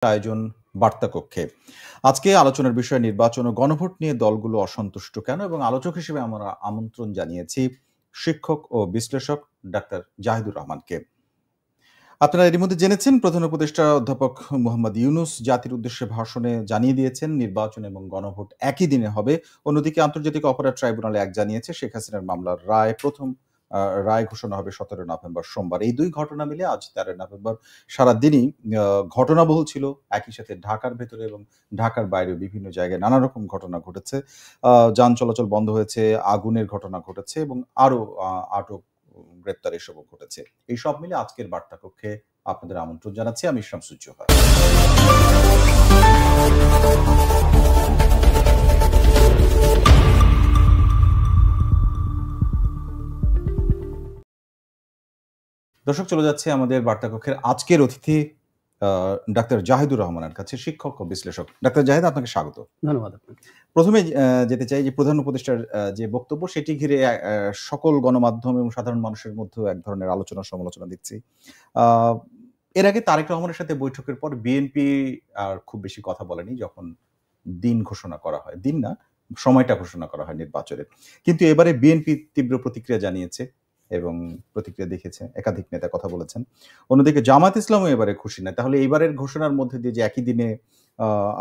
আয়োজন বার্তা কক্ষে। আজকে আলোচনার বিষয় নির্বাচন ও গণভোট নিয়ে দলগুলো অসন্তুষ্ট কেন এবং আলোচক হিসেবে আমরা আমন্ত্রণ জানিয়েছি শিক্ষক ও বিশ্লেষক ডাক্তার জাহিদুর রহমানকে। আপনারা এরই মধ্যে জেনেছেন প্রধান উপদেষ্টা অধ্যাপক মোহাম্মদ ইউনূস জাতির উদ্দেশ্যে ভাষণে জানিয়ে দিয়েছেন নির্বাচন এবং গণভোট একই দিনে হবে। অন্যদিকে আন্তর্জাতিক অপরাধ ট্রাইব্যুনাল ১ জানিয়েছে শেখ হাসিনার মামলার রায় ঘোষণা হবে ১৭ নভেম্বর সোমবার। এই দুই ঘটনা মিলে আজ ১৩ নভেম্বর সারাদিনই ঘটনাবহুল ছিল। একই সাথে ঢাকার ভেতরে এবং ঢাকার বাইরেও বিভিন্ন জায়গায় নানা রকম ঘটনা ঘটেছে। যান চলাচল বন্ধ হয়েছে, আগুনের ঘটনা ঘটেছে এবং আরো আটক গ্রেপ্তার এসবও ঘটেছে। এই সব মিলে আজকের বার্তা কক্ষে আপনাদের আমন্ত্রণ জানাচ্ছি। আমি শামসুজ্জোহা। দর্শক, চলে যাচ্ছে আমাদের বার্তা কক্ষের আজকের অতিথি ডাক্তার জাহিদুর রহমানের কাছে, শিক্ষক ও বিশ্লেষক। ডাক্তার জাহিদ, আপনাকে স্বাগত। ধন্যবাদ। প্রথমে যেতে চাই যে প্রধান উপদেষ্টার যে বক্তব্য সেটি ঘিরে সকল গণমাধ্যম এবং সাধারণ মানুষের মধ্যে এক ধরনের আলোচনা সমালোচনা দেখছি। এর আগে তারেক রহমানের সাথে বৈঠকের পর বিএনপি আর খুব বেশি কথা বলেনি যখন দিন ঘোষণা করা হয়, দিন না সময়টা ঘোষণা করা হয় নির্বাচনের। কিন্তু এবারে বিএনপি তীব্র প্রতিক্রিয়া জানিয়েছে এবং প্রতিক্রিয়া দেখেছে, একাধিক নেতা কথা বলেছেন। অন্যদিকে জামাত ইসলামও এবারে খুশি না। তাহলে এইবারের ঘোষণার মধ্যে দিয়ে যে একই দিনে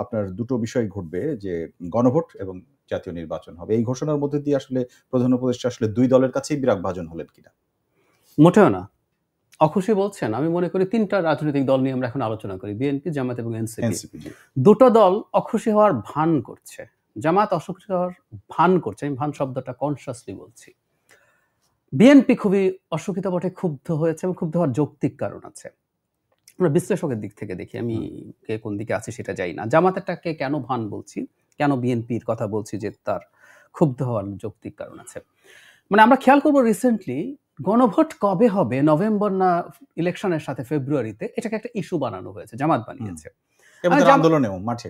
আপনার দুটো বিষয় ঘটবে, যে গণভোট এবং জাতীয় নির্বাচন হবে, এই ঘোষণার মধ্যে দিয়ে আসলে প্রধান উপদেষ্টা আসলে দুই দলের কাছেই বিরাগ ভাজন হলেন কিনা? মোটেও না। অখুশি বলছেন? আমি মনে করি তিনটা রাজনৈতিক দল নিয়ে আমরা এখন আলোচনা করি, বিএনপি, জামাত এবং এনসিপি। দুটো দল অখুশি হওয়ার ভান করছে। জামাত অখুশি হওয়ার ভান করছে। আমি ভান শব্দটা কনসিয়াসলি বলছি। বিএনপি খুবই অসুখিত বটে, ক্ষুব্ধ হয়েছে এবং ক্ষুব্ধ হওয়ার যৌক্তিক কারণ আছে। আমরা বিশ্লেষকের দিক থেকে দেখি, আমি কে কোন দিকে আছি সেটা যাই না। জামাতেরটাকে কেন ভান বলছি, কেন বিএনপির কথা বলছি যে তার ক্ষুব্ধ হওয়ার যৌক্তিক কারণ আছে। মানে আমরা খেয়াল করবো রিসেন্টলি গণভোট কবে হবে, নভেম্বর না ইলেকশনের সাথে ফেব্রুয়ারিতে, এটাকে একটা ইস্যু বানানো হয়েছে, জামাত বানিয়েছে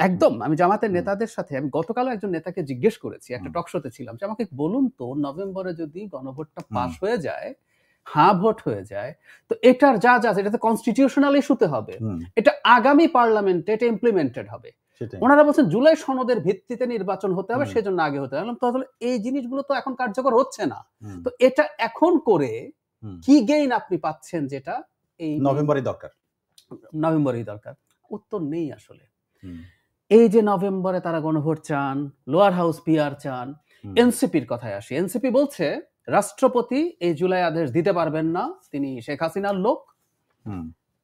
একদম। আমি জামাতের নেতাদের সাথে, আমি গতকালও একজন নেতাকে জিজ্ঞেস করেছি, একটা টক শোতে ছিলাম, যে আমাকে বলুন তো নভেম্বরে যদি গণভোটটা পাস হয়ে যায়, হ্যাঁ ভোট হয়ে যায়, তো এটার যা যা এটা তো কনস্টিটিউশনাল ইস্যুতে হবে, এটা আগামী পার্লামেন্টে এটা ইমপ্লিমেন্টেড হবে। ওনারা বলছেন জুলাই সনদের ভিত্তিতে নির্বাচন হতে হবে, সেজন্য আগে হতে হবে। তাহলে এই জিনিসগুলো তো এখন কার্যকর হচ্ছে না, তো এটা এখন করে কি গেইন আপনি পাচ্ছেন, যেটা এই নভেম্বরই দরকার? উত্তর নেই আসলে। এই যে নভেম্বরে তারা গণভোট চান, লোয়ার হাউস পিআর চান। এনসিপির কথায় আসি, এনসিপি বলছে রাষ্ট্রপতি এই জুলাই আদেশ দিতে পারবেন না, তিনি শেখ হাসিনার লোক,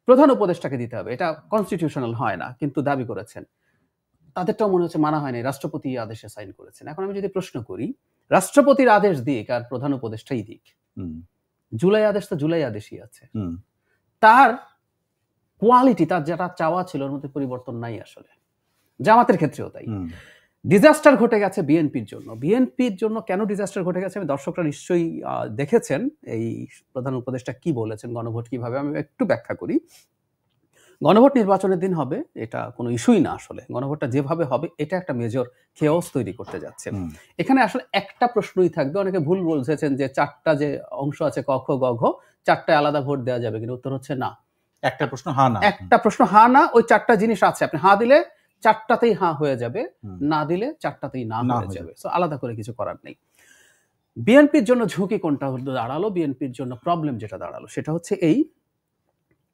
প্রধান উপদেষ্টাকে দিতে হবে, এটা কনস্টিটিউশনাল হয় না, কিন্তু দাবি করেছেন। তাদেরটাও মনে হচ্ছে মানা হয়নি, রাষ্ট্রপতি আদেশে সাইন করেছেন। এখন আমি যদি প্রশ্ন করি, রাষ্ট্রপতির আদেশ দিক আর প্রধান উপদেষ্টাই দিক, জুলাই আদেশ তো জুলাই আদেশই আছে, তার কোয়ালিটি, তার যেটা চাওয়া ছিল ওর মধ্যে পরিবর্তন নাই আসলে। জামাতের ক্ষেত্রেও তাই। ডিজাস্টার ঘটে গেছে বিএনপির জন্য। বিএনপির জন্য কেন ডিজাস্টার ঘটে গেছে, আমি দর্শকরা নিশ্চয়ই দেখেছেন এই প্রধান উপদেষ্টা কি বলেছেন, গণভোট কিভাবে। আমি একটু ব্যাখ্যা করি। গণভোট নির্বাচনের দিন হবে, এটা কোনো ইস্যুই না আসলে। গণভোটটা যেভাবে হবে এটা একটা মেজর খেয়াস তৈরি করতে যাচ্ছে। এখানে আসলে একটা প্রশ্নই থাকবে, অনেকে ভুল বলছেন যে চারটা যে অংশ আছে, ক খ গ ঘ, চারটায় আলাদা ভোট দেওয়া যাবে, কিন্তু উত্তর হচ্ছে না। একটা প্রশ্ন হ্যাঁ না, ওই চারটা জিনিস আছে, আপনি হ্যাঁ দিলে চারটাতেই হ্যাঁ হয়ে যাবে, না দিলে চারটাতেই না হয়ে যাবে। সো আলাদা করে কিছু করার নেই। বিএনপির জন্য ঝুঁকি কোনটা দাঁড়ালো, বিএনপির জন্য প্রবলেম যেটা দাঁড়ালো, সেটা হচ্ছে এই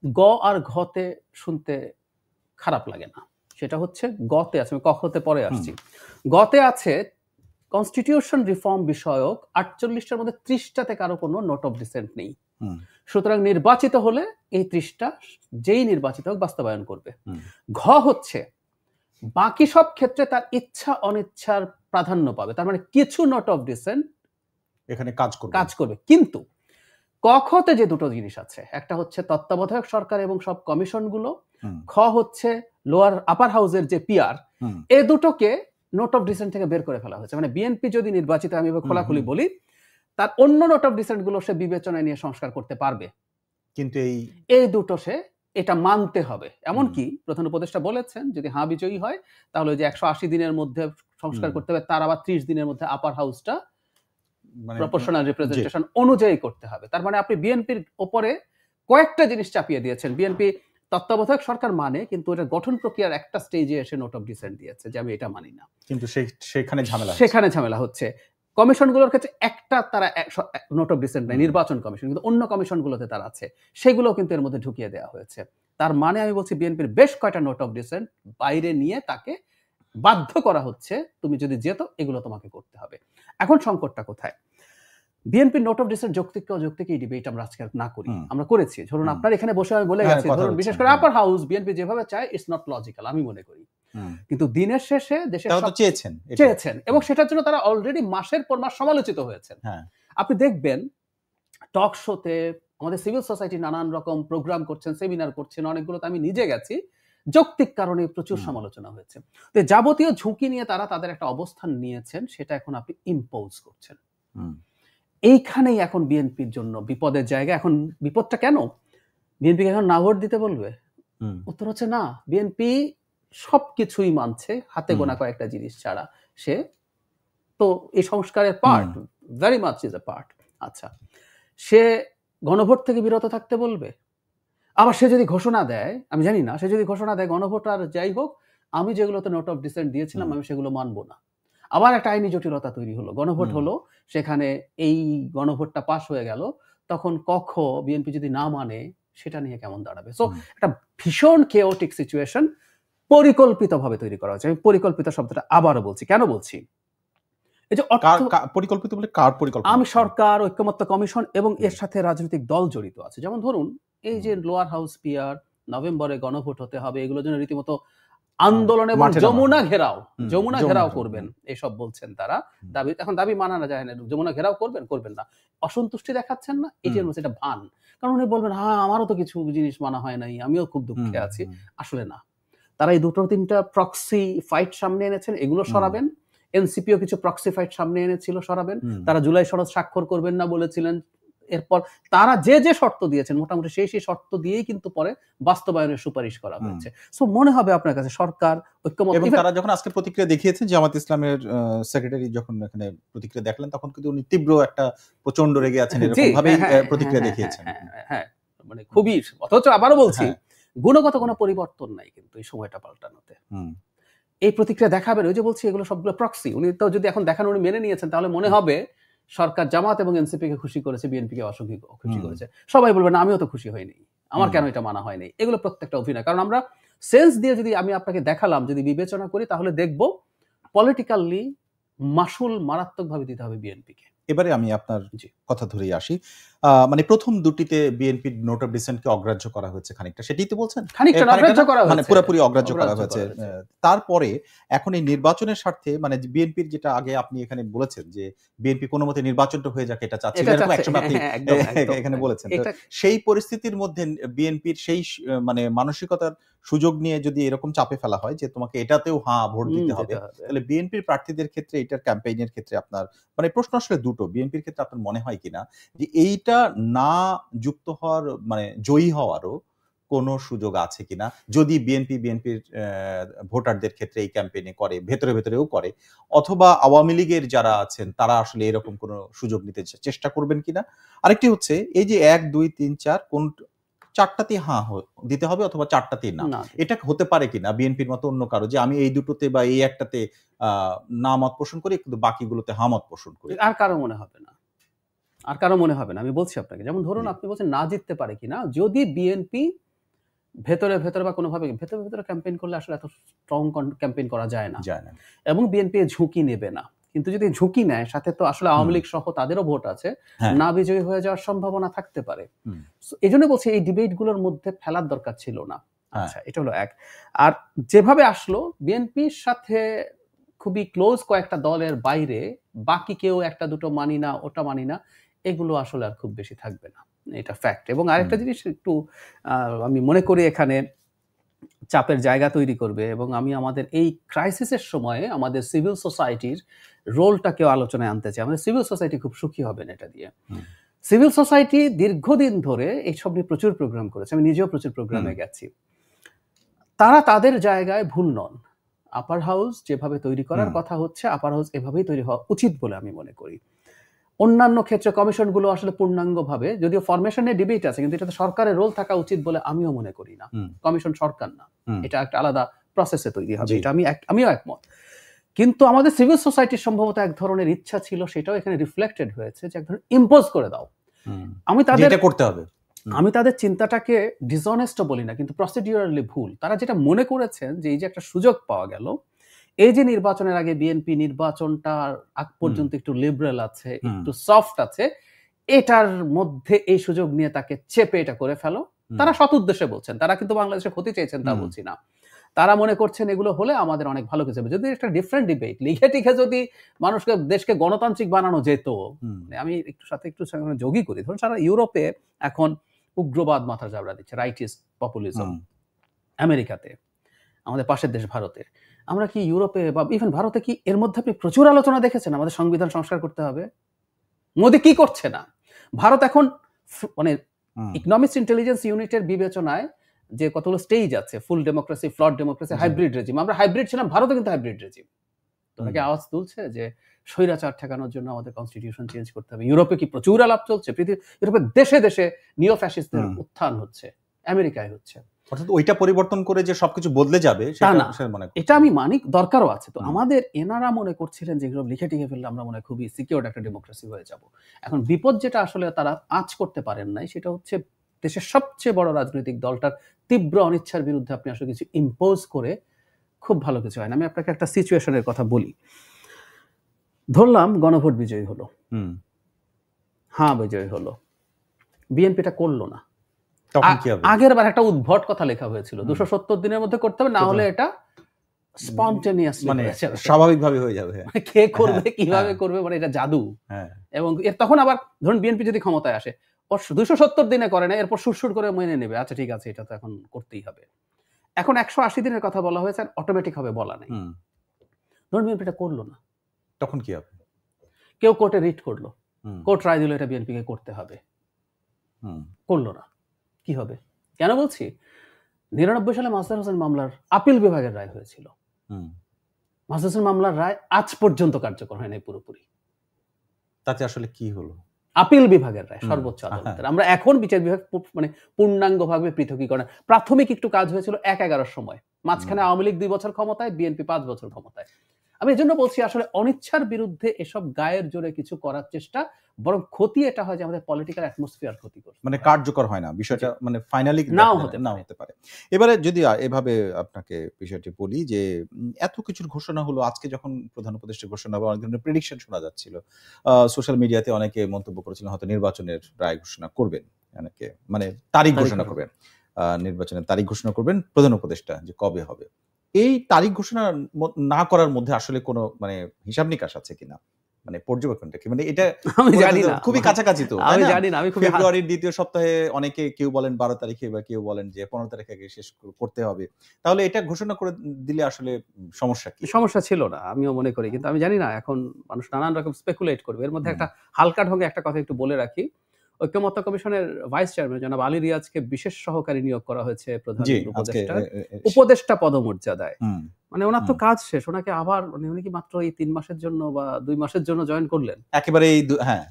গ আর ঘতে শুনতে খারাপ লাগে না, সেটা হচ্ছে গতে আছে, আমি কখতে পরে আসছি। গতে আছে কনস্টিটিউশন রিফর্ম বিষয়ক 48টার মধ্যে 30টাতে কারো কোনো নোট অফ ডিসেন্ট নেই। সুতরাং নির্বাচিত হলে এই 30টা যেই নির্বাচিত হোক বাস্তবায়ন করবে। ঘ হচ্ছে বাকি সব ক্ষেত্রে তার ইচ্ছা অনিচ্ছার প্রাধান্য পাবে, তার মানে কিছু নোট অফ ডিসেন্ট এখানে কাজ করবে। কিন্তু কখতে যে দুটো জিনিস আছে, একটা হচ্ছে তত্ত্বাবধায়ক সরকার এবং সব কমিশনগুলো, খ হচ্ছে লোয়ার আপার হাউসের যে পিআর, এই দুটোকে নোট অফ ডিসেন্ট থেকে বের করে ফেলা হয়েছে। মানে বিএনপি যদি নির্বাচিত, আমি খোলাখুলি বলি, তার অন্য নোট অফ ডিসেন্ট গুলো সে বিবেচনায় নিয়ে সংস্কার করতে পারবে, কিন্তু এই দুটো সে এটা মানতে হবে। এমনকি প্রধান উপদেষ্টা বলেছেন যদি হ্যাঁ বিজয়ী হয় তাহলে যে 180 দিনের মধ্যে সংস্কার করতে হবে, তার আবার 30 দিনের মধ্যে আপার হাউসটা প্রপোর্শনাল রিপ্রেজেন্টেশন অনুযায়ী করতে হবে। তার মানে আপনি বিএনপির উপরে কয়েকটা জিনিস চাপিয়ে দিয়েছেন। বিএনপি তত্ত্বাবধায়ক সরকার মানে, কিন্তু এটা গঠন প্রক্রিয়ার একটা স্টেজে এসে নোট অফ ডিসেন্ট দিয়েছে যে আমি এটা মানি না, কিন্তু সেখানে ঝামেলা সেখানে ঝামেলা হচ্ছে। কমিশনগুলোর ক্ষেত্রে একটা তারা নোট অফ ডিসেন্ট নাই, নির্বাচন কমিশন, কিন্তু অন্য কমিশনগুলোতে তারা আছে, সেগুলোও কিন্তু এর মধ্যে ঢুকিয়ে দেওয়া হয়েছে। তার মানে আমি বলছি বিএনপির বেশ কয়টা নোট অফ ডিসেন্ট বাইরে নিয়ে তাকে বাধ্য করা হচ্ছে, তুমি যদি যেত এগুলো তোমাকে করতে হবে। এখন সংকটটা কোথায়? বিএনপির নোট অফ ডিসেন্ট যৌক্তিক অযৌক্তিক এই ডিবেট আমরা আজকে না করি, আমরা করেছি। ধরুন আপনার এখানে বসে আমি বলে গেছি, ধরুন বিশেষ করে আপার হাউস বিএনপি যেভাবে চায় ইটস নট লজিক্যাল, আমি মনে করি। কিন্তু দিনের শেষে দেশের চেয়েছেন এবং সেটার জন্য তারা অলরেডি মাসের পর মাস সমালোচিত হয়েছেন। আপনি দেখবেন টক শোতে আমাদের সিভিল সোসাইটি নানান রকম প্রোগ্রাম করছেন, সেমিনার করছেন, অনেকগুলোতে আমি নিজে গেছি, যৌক্তিক কারণে প্রচুর সমালোচনা হয়েছে। তো যাবতীয় ঝুঁকি নিয়ে তারা তাদের একটা অবস্থান নিয়েছেন, সেটা এখন আপনি ইম্পোজ করছেন। এইখানেই এখন বিএনপির জন্য বিপদের জায়গা। এখন বিপদটা কেন? বিএনপি এখন না ভোট দিতে বলবে? উত্তর হচ্ছে না। বিএনপি সবকিছুই মানছে, হাতে গোনা কয়েকটা জিনিস ছাড়া। সে তো এই সংস্কারের part, very much is a part. আচ্ছা, সে গণভোট থেকে বিরত থাকতে বলবে? আবার সে যদি ঘোষণা দেয়, আমি জানি না, সে যদি ঘোষণা দেয় গণভোট আর যাই হোক, আমি যেগুলোতে নোট অফ ডিসেন্ট দিয়েছিলাম আমি সেগুলো মানবো না, আবার একটা আইনি জটিলতা তৈরি হলো। গণভোট হলো, সেখানে এই গণভোটটা পাশ হয়ে গেল, তখন বিএনপি যদি না মানে সেটা নিয়ে কেমন দাঁড়াবে? সো একটা ভীষণ কেওটিক সিচুয়েশন পরিকল্পিতভাবে তৈরি করা হয়েছে। আমি পরিকল্পিত শব্দটা আবারও বলছি। কেন বলছি? এই যে পরিকল্পিত বলে কার পরিকল্পনা? আমি সরকার, ঐক্যমত্য কমিশন এবং এর সাথে রাজনৈতিক দল জড়িত আছে। যেমন ধরুন এই যে লোয়ার হাউস পিআর, নভেম্বরে গণভোট হতে হবে, এগুলোর জন্য রীতিমতো আন্দোলন এবং যমুনা ঘেরাও করবেন, এসব বলছেন তারা। দাবি এখন দাবি মানা যায় না, যমুনা ঘেরাও করবেন না, অসন্তুষ্টি দেখাচ্ছেন না, এটির মধ্যে এটা ভান। কারণ উনি বলবেন হ্যাঁ আমারও তো কিছু জিনিস মানা হয় নাই, আমিও খুব দুঃখে আছি। আসলে না, তারা এই দুটো তিনটা প্রক্সি ফাইট সামনে এনেছেন, এগুলো সরাবেন। এনসিপিও কিছু প্রক্সি ফাইট সামনে এনেছিল, সরাবেন। তারা জুলাই সনদ স্বাক্ষর করবেন না বলেছিলেন, এরপর তারা যে শর্ত দিয়েছেন মোটামুটি সেই শর্ত দিয়েই কিন্তু পরে বাস্তবায়নের সুপারিশ করা হয়েছে। সো মনে হবে আপনার কাছে সরকার ঐক্যমত্য। এবং তারা যখন আজকে প্রতিক্রিয়া দেখিয়েছেন, জামাত ইসলামের সেক্রেটারি যখন এখানে প্রতিক্রিয়া দেখালেন, তখন কিন্তু উনি তীব্র একটা প্রচন্ড রেগে আছেন, এরকম ভাবেই প্রতিক্রিয়া দেখিয়েছেন। হ্যাঁ, মানে খুবই, অথচ আবারও বলছি গুণগত কোনো পরিবর্তন নাই কিন্তু এই সময়টা পাল্টানোতে। এই প্রতিক্রিয়া দেখাবেন, ওই যে বলছি এগুলো সবগুলো প্রক্সি। উনি তো যদি এখন দেখান উনি মেনে নিয়েছেন, তাহলে মনে হবে সরকার জামাত এবং এনসিপিকে খুশি করেছে, বিএনপিকে খুশি করেছে। সবাই বলবেন আমিও তো খুশি হইনি, আমার কেন এটা মানা হয়নি। এগুলো প্রত্যেকটা অভিনয়। কারণ আমরা সেন্স দিয়ে যদি আমি আপনাকে দেখালাম, যদি বিবেচনা করি, তাহলে দেখব পলিটিক্যালি মাসুল মারাত্মকভাবে দিতে হবে বিএনপিকে। এবারে আমি আপনার কথা ধরেই আসি, মানে প্রথম দুটিতে বিএনপি নোট অফ ডিসেন্টকে অগ্রাহ্য করা হয়েছে খানিকটা, সেটাই তো বলছেন? মানে পুরোপুরি অগ্রাহ্য করা হয়েছে। তারপরে এখন এই নির্বাচনের স্বার্থে, মানে বিএনপির যেটা আগে আপনি এখানে বলেছেন যে বিএনপি কোনো মতে নির্বাচনটা হয়ে যাক এটা চাচ্ছে, এরকম একসময় আপনি এখানে বলেছেন। সেই পরিস্থিতির মধ্যে বিএনপির সেই মানে মানসিকতার সুযোগ নিয়ে যদি এরকম চাপে ফেলা হয় যে তোমাকে এটাতেও ভোট দিতে হবে, তাহলে বিএনপির প্রার্থীদের ক্ষেত্রে, এটার ক্যাম্পেইনের ক্ষেত্রে আপনার মানে প্রশ্ন আসলে দুটো, বিএনপির ক্ষেত্রে আপনার মনে হয় কিনা যে এইটা না যুক্ত হওয়ার, মানে জয়ী হওয়ারও কোনো সুযোগ আছে কিনা, যদি বিএনপির ভোটারদের ক্ষেত্রে এই ক্যাম্পেইনে করে, ভেতরেও করে, অথবা আওয়ামী লীগের যারা আছেন তারা আসলে এরকম কোনো সুযোগ নিতে চেষ্টা করবেন কিনা। আরেকটি হচ্ছে এই যে 1, 2, 3, 4 কোন চারটাতে দিতে হবে অথবা চারটাতে না, এটা হতে পারে কিনা বিএনপির মতো অন্য কারো, যে আমি এই দুটোতে বা এই একটাতে না মত পোষণ করি, কিন্তু বাকিগুলোতে মত পোষণ করি। আর কারো মনে হবে না, আর কারো মনে হবে না। আমি বলছি আপনাকে, যেমন ধরুন আপনি বলছেন না জিততে পারে কিনা, যদি বিএনপি ভেতরে বা কোনোভাবে ভেতরে ক্যাম্পেইন করলে আসলে এত স্ট্রং ক্যাম্পেইন করা যায় না, এবং বিএনপি ঝুঁকি নেবে না। কিন্তু যদি ঝুঁকি নেয়, সাথে তো আসলে আওয়ামী লীগ সহ তাদেরও ভোট আছে, না বিজয়ী হয়ে যাওয়ার সম্ভাবনা থাকতে পারে। এই জন্য বলছি এই ডিবেট গুলোর মধ্যে ফেলার দরকার ছিল না। আচ্ছা, এটা হলো এক। আর যেভাবে আসলো, বিএনপির সাথে খুবই ক্লোজ কয়েকটা দলের বাইরে বাকি কেউ একটা দুটো মানি না, ওটা মানি না, এগুলো আসলে আর খুব বেশি থাকবে না, এটা ফ্যাক্ট। এবং আরেকটা জিনিস একটু আমি মনে করি এখানে চাপের জায়গা তৈরি করবে, এবং আমি আমাদের এই ক্রাইসিসের সময়ে আমাদের সিভিল সোসাইটির রোলটাকেও আলোচনায় আনতে চাই। আমাদের সিভিল সোসাইটি খুব সুখী হবেন এটা দিয়ে। সিভিল সোসাইটি দীর্ঘদিন ধরে এইসব নিয়ে প্রচুর প্রোগ্রাম করেছে, আমি নিজেও প্রচুর প্রোগ্রামে গেছি। তারা তাদের জায়গায় ভুল নন। আপার হাউস যেভাবে তৈরি করার কথা হচ্ছে, আপার হাউস এভাবেই তৈরি হওয়া উচিত বলে আমি মনে করি। অন্যান্য ক্ষেত্রে কমিশনগুলো আসলে পূর্ণাঙ্গভাবে, যদিও ফরমেশনে ডিবেট আছে, কিন্তু এটাতে সরকারের রোল থাকা উচিত বলে আমিও মনে করি না। কমিশন সরকার না, এটা একটা আলাদা প্রসেসে তৈরি হবে, এটা আমিও একমত। কিন্তু আমাদের সিভিল সোসাইটির সম্ভবত এক ধরনের ইচ্ছা ছিল, সেটাও এখানে রিফ্লেক্টেড হয়েছে, যে এক ধরনের ইম্পোজ করে দাও। আমি তাদের চিন্তাটাকে ডিসঅনেস্ট বলি না, কিন্তু প্রসিডিউরালি ভুল। তারা যেটা মনে করেছেন যে এই যে একটা সুযোগ পাওয়া গেল, এই যে নির্বাচনের আগে বিএনপি নির্বাচনটা আগ পর্যন্ত একটু লিবারেল আছে, একটু সফট আছে, এটার মধ্যে এই সুযোগ নিয়ে তাকে চেপে এটা করে ফেলো। তারা সৎ উদ্দেশ্যে বলছেন, তারা কিন্তু বাংলাদেশের ক্ষতি চেয়েছেন তা বলছি না। তারা মনে করছেন এগুলো হলে আমাদের অনেক ভালো কিছু হবে। যদি একটা ডিফারেন্ট ডিবেট লিখে টিখে যদি মানুষকে, দেশকে গণতান্ত্রিক বানানো যেত, আমি একটু যোগী করি, ধরুন সারা ইউরোপে এখন উগ্রবাদ মাথা চাবড়া দিচ্ছে, রাইটিস্ট পপুলিজম। আমেরিকাতে, আমাদের পাশের দেশ ভারতে, আমরা কি ইউরোপে বা ইভেন ভারতে কি এর মধ্যে আপনি প্রচুর আলোচনা দেখেছেন আমাদের সংবিধান সংস্কার করতে হবে? মোদি কি করছে না? ভারত এখন মানে ইকোনমিক্স ইন্টেলিজেন্স ইউনিটের বিবেচনায় যে কতগুলো স্টেজ আছে, full democracy, flawed democracy, hybrid regime, আমরা হাইব্রিড ছিলাম, ভারতও কিন্তু হাইব্রিড রেজিম। তোমরা কি আওয়াজ তুলছে যে স্বৈরাচার ঠেকানোর জন্য আমাদের কনস্টিটিউশন চেঞ্জ করতে হবে? ইউরোপে কি প্রচুর আলাপ চলছে? ইউরোপের দেশে দেশে নিও ফ্যাসিস্টদের উত্থান হচ্ছে, আমেরিকায় হচ্ছে। অর্থাৎ ওইটা পরিবর্তন করে যে সবকিছু বদলে যাবে এটা আমি মানি, দরকারও আছে। তো আমাদের এনারা মনে করছিলেন যে এগুলো লিখে টিখে ফেললে আমরা মনে হয় খুবই সিকিউরড একটা ডেমোক্রেসি হয়ে যাব। এখন বিপদ যেটা আসলে তারা আঁচ করতে পারেন নাই, সেটা হচ্ছে দেশের সবচেয়ে বড় রাজনৈতিক দলটার তীব্র অনিচ্ছার বিরুদ্ধে আপনি আসলে কিছু ইম্পোজ করে খুব ভালো কিছু হয় না। আমি আপনাকে একটা সিচুয়েশনের কথা বলি। ধরলাম গণভোট বিজয়ী হলো, হ্যাঁ বিজয়ী হলো, বিএনপিটা করলো না। আগের বার একটা উদ্ভট কথা লেখা হয়েছিল, 270 দিনের মধ্যে করতে হবে, না হলে এটা স্পন্টেনিয়াস, মানে স্বাভাবিকভাবে হয়ে যাবে। কে করবে, কিভাবে করবে, মানে এটা জাদু। এবং তখন আবার ধরুন বিএনপি যদি ক্ষমতায় আসে, 270 দিনে করে না, এরপর সুরসুর করে মেনে নেবে, আচ্ছা ঠিক আছে এটা তো এখন করতেই হবে। এখন 180 দিনের কথা বলা হয়েছে, অটোমেটিক হবে বলা নেই। ধরুন বিএনপি এটা করলো না, তখন কি হবে? কেউ কোর্টে রিট করলো, কোর্ট রায় দিল এটা বিএনপি কে করতে হবে, করলো না, কি হবে? কেন বলছি, 99 সালে মাজহার হোসেন মামলার আপিল বিভাগের রায় হয়েছিল। মাজহার হোসেন মামলার রায় আজ পর্যন্ত কার্যকর হয় নাই পুরোপুরি। তাতে আসলে কি হলো? আপিল বিভাগের রায়, সর্বোচ্চ আদালতের। আমরা এখন বিচার বিভাগ মানে পূর্ণাঙ্গভাবে পৃথকীকরণ, প্রাথমিক একটু কাজ হয়েছিল 1-11 সময়, মাঝখানে আওয়ামী লীগ 2 বছর ক্ষমতায়, বিএনপি 5 বছর ক্ষমতায়। আমি এজন্য বলছি আসলে অনিচ্ছার বিরুদ্ধে এসব গায়ের জোরে কিছু করার চেষ্টা, বরং ক্ষতি এটা হয় যে আমাদের পলিটিক্যাল অ্যাটমসফিয়ার ক্ষতি করে, মানে কার্যকর হয় না বিষয়টা, মানে ফাইনালি নাও হতে পারে। এবারে যদি এভাবে আপনাকে বিষয়টি বলি যে এত কিছুর ঘোষণা হলো, আজকে যখন প্রধান উপদেষ্টা ঘোষণা বা অনেক ধরনের প্রেডিকশন শোনা যাচ্ছিল, সোশ্যাল মিডিয়াতে অনেকে মন্তব্য করেছিলেন হয়তো নির্বাচনের রায় ঘোষণা করবেন, অনেকে মানে তারিখ ঘোষণা করবেন, নির্বাচনের তারিখ ঘোষণা করবেন প্রধান উপদেষ্টা, যে কবে হবে। এই তারিখ ঘোষণা না করার মধ্যে আসলে কোনো মানে হিসাব নিকাশ আছে কিনা, মানে পর্যবেক্ষণটা কি, মানে এটা আমি জানি না, খুবই কাছাকাছি তো, আমি জানি না। আমি খুব ফেব্রুয়ারির দ্বিতীয় সপ্তাহে, অনেকে কেউ বলেন 12 তারিখে, বা কেউ বলেন যে 15 তারিখে আগে শেষ করতে হবে। তাহলে এটা ঘোষণা করে দিলে আসলে সমস্যা কি? সমস্যা ছিল না, আমিও মনে করি, কিন্তু আমি জানি না, এখন মানুষ নানান রকম স্পেকুলেট করবে। এর মধ্যে একটা হালকা ঢঙ্গে একটা কথা একটু বলে রাখি, ঐক্যমত্য কমিশনের ভাইস চেয়ারম্যান জনাব আলী রিয়াজকে বিশেষ সহকারী নিয়োগ করা হয়েছে প্রধান উপদেষ্টা পদমর্যাদায়। মানে ওনার তো কাজ শেষ, ওনাকে আবার উনি কি মাত্র এই 3 মাসের জন্য বা 2 মাসের জন্য জয়েন করলেন একেবারে এই, হ্যাঁ